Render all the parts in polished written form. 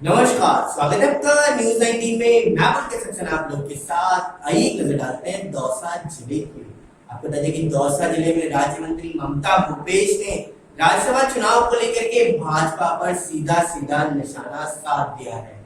नमस्कार, स्वागत है आपका न्यूज 19 में। मैं आपके सेक्शन आप लोग के साथ आइए एक नजर डालते हैं दौसा जिले की। आपको बता दें कि दौसा जिले में राज्य मंत्री ममता भूपेश ने राज्यसभा चुनाव को लेकर के भाजपा पर सीधा सीधा निशाना साध दिया है।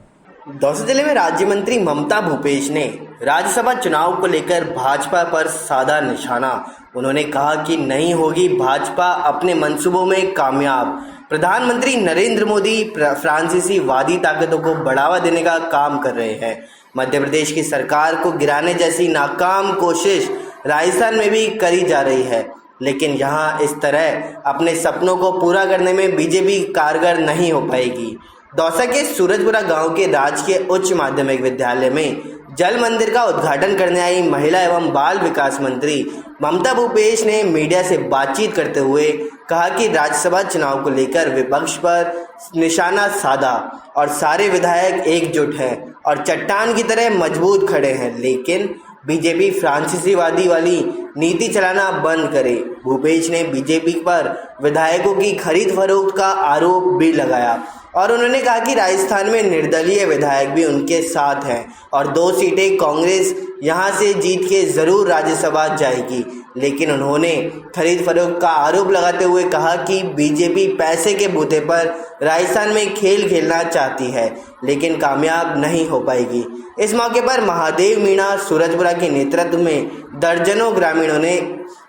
दौसा जिले में राज्य मंत्री ममता भूपेश ने राज्यसभा चुनाव को लेकर भाजपा पर साधा निशाना। उन्होंने कहा कि नहीं होगी भाजपा अपने मंसूबों में कामयाब। प्रधानमंत्री नरेंद्र मोदी फ्रांसीसी वादी ताकतों को बढ़ावा देने का काम कर रहे हैं। मध्य प्रदेश की सरकार को गिराने जैसी नाकाम कोशिश राजस्थान में भी करी जा रही है, लेकिन यहाँ इस तरह अपने सपनों को पूरा करने में बीजेपी कारगर नहीं हो पाएगी। दौसा के सूरजपुरा गांव के राजकीय उच्च माध्यमिक विद्यालय में जल मंदिर का उद्घाटन करने आई महिला एवं बाल विकास मंत्री ममता भूपेश ने मीडिया से बातचीत करते हुए कहा कि राज्यसभा चुनाव को लेकर विपक्ष पर निशाना साधा और सारे विधायक एकजुट हैं और चट्टान की तरह मजबूत खड़े हैं, लेकिन बीजेपी फ्रांसीसीवादी वाली नीति चलाना बंद करे। भूपेश ने बीजेपी पर विधायकों की खरीद फरोख्त का आरोप भी लगाया और उन्होंने कहा कि राजस्थान में निर्दलीय विधायक भी उनके साथ हैं और 2 सीटें कांग्रेस यहां से जीत के जरूर राज्यसभा जाएगी। लेकिन उन्होंने खरीद फरोख्त का आरोप लगाते हुए कहा कि बीजेपी पैसे के बूते पर राजस्थान में खेल खेलना चाहती है, लेकिन कामयाब नहीं हो पाएगी। इस मौके पर महादेव मीणा सूरजपुरा के नेतृत्व में दर्जनों ग्रामीणों ने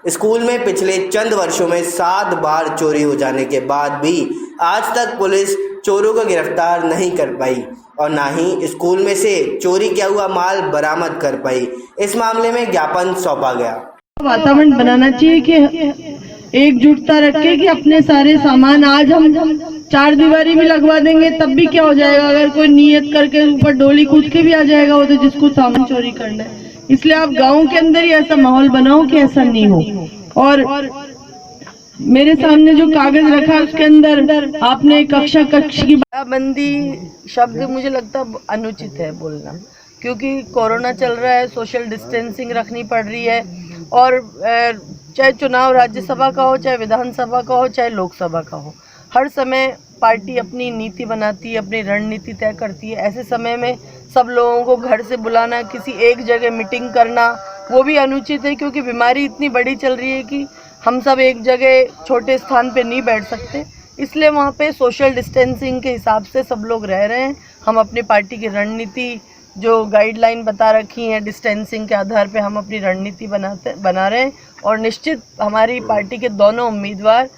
स्कूल में पिछले चंद वर्षों में 7 बार चोरी हो जाने के बाद भी आज तक पुलिस चोरों को गिरफ्तार नहीं कर पाई और ना ही स्कूल में से चोरी किया हुआ माल बरामद कर पाई। इस मामले में ज्ञापन सौंपा गया। वातावरण बनाना चाहिए कि एकजुटता रखे कि अपने सारे सामान आज हम 4 दीवारी भी लगवा देंगे तब भी क्या हो जाएगा, अगर कोई नियत करके ऊपर डोली कूद के भी आ जाएगा वो, तो जिसको सामान चोरी करना है। इसलिए आप गांव के अंदर ही ऐसा माहौल बनाओ कि ऐसा नहीं हो। और मेरे सामने जो कागज रखा है उसके अंदर आपने कक्षा की बंदी शब्द मुझे लगता अनुचित है बोलना, क्योंकि कोरोना चल रहा है, सोशल डिस्टेंसिंग रखनी पड़ रही है और चाहे चुनाव राज्यसभा का हो, चाहे विधानसभा का हो, चाहे लोकसभा का हो, हर समय पार्टी अपनी नीति बनाती है, अपनी रणनीति तय करती है। ऐसे समय में सब लोगों को घर से बुलाना, किसी एक जगह मीटिंग करना, वो भी अनुचित है, क्योंकि बीमारी इतनी बड़ी चल रही है कि हम सब एक जगह छोटे स्थान पे नहीं बैठ सकते। इसलिए वहाँ पे सोशल डिस्टेंसिंग के हिसाब से सब लोग रह रहे हैं। हम अपनी पार्टी की रणनीति जो गाइडलाइन बता रखी है डिस्टेंसिंग के आधार पे हम अपनी रणनीति बना रहे हैं और निश्चित हमारी पार्टी के दोनों उम्मीदवार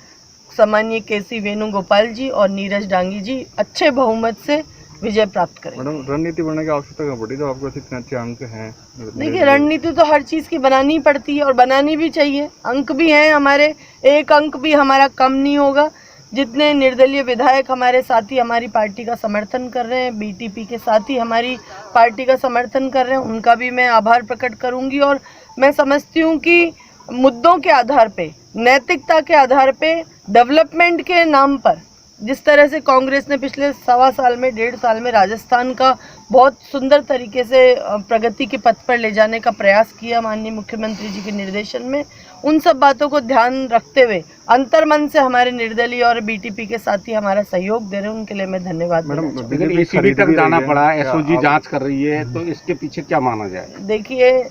सामान्य केसी वेणुगोपाल जी और नीरज डांगी जी अच्छे बहुमत से विजय प्राप्त करेंगे। मैडम, रणनीति बनने की आवश्यकता कहाँ पड़ी? तो आपको इतने अच्छे अंक हैं। देखिए, रणनीति तो हर चीज़ की बनानी पड़ती है और बनानी भी चाहिए। अंक भी हैं हमारे, एक अंक भी हमारा कम नहीं होगा। जितने निर्दलीय विधायक हमारे साथी हमारी पार्टी का समर्थन कर रहे हैं, बीटीपी के साथी हमारी पार्टी का समर्थन कर रहे हैं, उनका भी मैं आभार प्रकट करूंगी। और मैं समझती हूं कि मुद्दों के आधार पे, नैतिकता के आधार पे, डेवलपमेंट के नाम पर जिस तरह से कांग्रेस ने पिछले 1.25 साल में, 1.5 साल में राजस्थान का बहुत सुंदर तरीके से प्रगति के पथ पर ले जाने का प्रयास किया माननीय मुख्यमंत्री जी के निर्देशन में, उन सब बातों को ध्यान रखते हुए अंतर्मन से हमारे निर्दलीय और बीटीपी के साथी हमारा सहयोग दे रहे हैं, उनके लिए मैं धन्यवाद देना चाहूँगी। मैडम, ईसीबी तक जाना पड़ा, एसओजी जांच कर रही है, तो इसके पीछे क्या माना जाए? देखिए,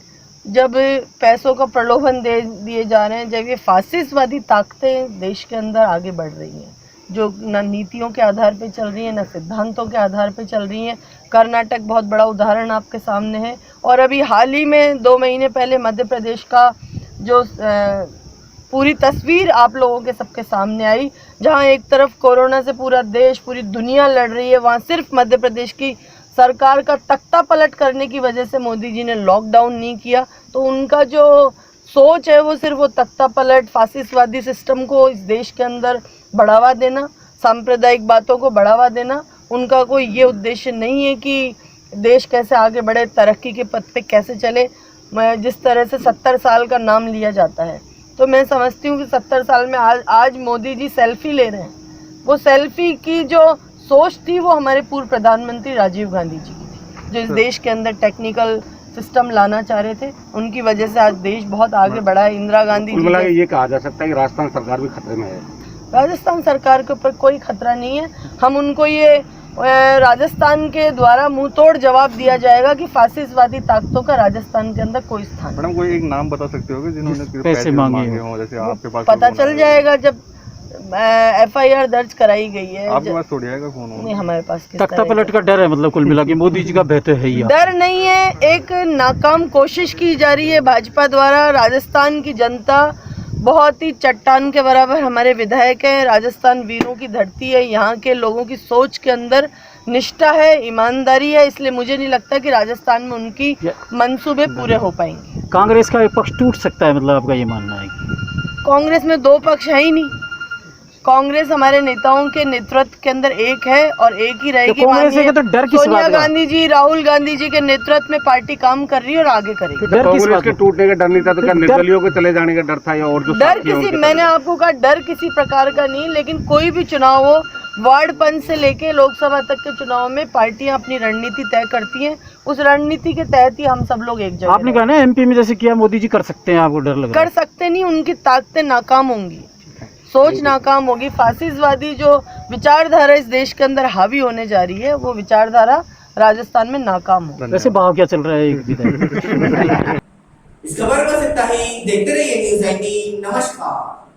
जब पैसों का प्रलोभन दे दिए जा रहे हैं, जब ये फासिस्टवादी ताकतें देश के अंदर आगे बढ़ रही हैं, जो न नीतियों के आधार पे चल रही हैं, न सिद्धांतों के आधार पे चल रही हैं। कर्नाटक बहुत बड़ा उदाहरण आपके सामने है, और अभी हाल ही में 2 महीने पहले मध्य प्रदेश का जो पूरी तस्वीर आप लोगों के सबके सामने आई, जहां एक तरफ कोरोना से पूरा देश, पूरी दुनिया लड़ रही है, वहां सिर्फ मध्य प्रदेश की सरकार का तख्ता पलट करने की वजह से मोदी जी ने लॉकडाउन नहीं किया। तो उनका जो सोच है वो सिर्फ वो तख्ता पलट, फासिस्टवादी सिस्टम को इस देश के अंदर बढ़ावा देना, सांप्रदायिक बातों को बढ़ावा देना। उनका कोई ये उद्देश्य नहीं है कि देश कैसे आगे बढ़े, तरक्की के पथ पे कैसे चले। जिस तरह से 70 साल का नाम लिया जाता है, तो मैं समझती हूँ कि 70 साल में आज मोदी जी सेल्फी ले रहे हैं। वो सेल्फी की जो सोच थी वो हमारे पूर्व प्रधानमंत्री राजीव गांधी जी की थी, जो इस देश के अंदर टेक्निकल सिस्टम लाना चाह रहे थे। उनकी वजह से आज देश बहुत आगे बढ़ा है। इंदिरा गांधी जी, ये कहा जा सकता है कि राजस्थान सरकार भी खतरे में है। राजस्थान सरकार के ऊपर कोई खतरा नहीं है। हम उनको ये राजस्थान के द्वारा मुंह तोड़ जवाब दिया जाएगा कि फासिस्टवादी ताकतों का राजस्थान के अंदर कोई स्थान नहीं। मैडम कोई एक नाम बता सकते हो कि जिन्होंने पैसे मांगे हों, जैसे आपके पास पता चल जाएगा जब FIR दर्ज कराई गई है। आपके पास थोड़ी आएगा फोन? नहीं, हमारे पास किस तख्ता तरह का- पलट का डर है, मतलब कुल मिला के मोदी जी का बेहतर है ही। डर नहीं है, एक नाकाम कोशिश की जा रही है भाजपा द्वारा। राजस्थान की जनता बहुत ही चट्टान के बराबर हमारे विधायक हैं। राजस्थान वीरों की धरती है, यहाँ के लोगों की सोच के अंदर निष्ठा है, ईमानदारी है, इसलिए मुझे नहीं लगता कि राजस्थान में उनकी मंसूबे पूरे हो पाएंगे। कांग्रेस का एक पक्ष टूट सकता है, मतलब आपका ये मानना है? कांग्रेस में दो पक्ष है ही नहीं। कांग्रेस हमारे नेताओं के नेतृत्व के अंदर एक है और एक ही रहेगी। कांग्रेस है तो डर किस सोनिया बात का? गांधी जी, राहुल गांधी जी के नेतृत्व में पार्टी काम कर रही है और आगे करेगी। डर किस बात के का? टूटने का डर नहीं था तो क्या निर्दलियों के चले जाने का डर था, या और जो डर साथी हैं किसी, उनके मैंने आपको कहा डर किसी प्रकार का नहीं, लेकिन कोई भी चुनाव हो, वार्ड पंच से लेके लोकसभा तक के चुनाव में पार्टियां अपनी रणनीति तय करती हैं। उस रणनीति के तहत ही हम सब लोग एक जगह आपने कहा ना MP में जैसे किया मोदी जी कर सकते हैं, आपको डर लग रहा कर सकते नहीं, उनकी ताकतें नाकाम होंगी, सोच नाकाम होगी। फासिस्टवादी जो विचारधारा इस देश के अंदर हावी होने जा रही है, वो विचारधारा राजस्थान में नाकाम हो। है? वैसे भाव क्या चल रहा है एक विधायक? इस खबर बस इतना ही। देखते रहिए News 19। नमस्कार।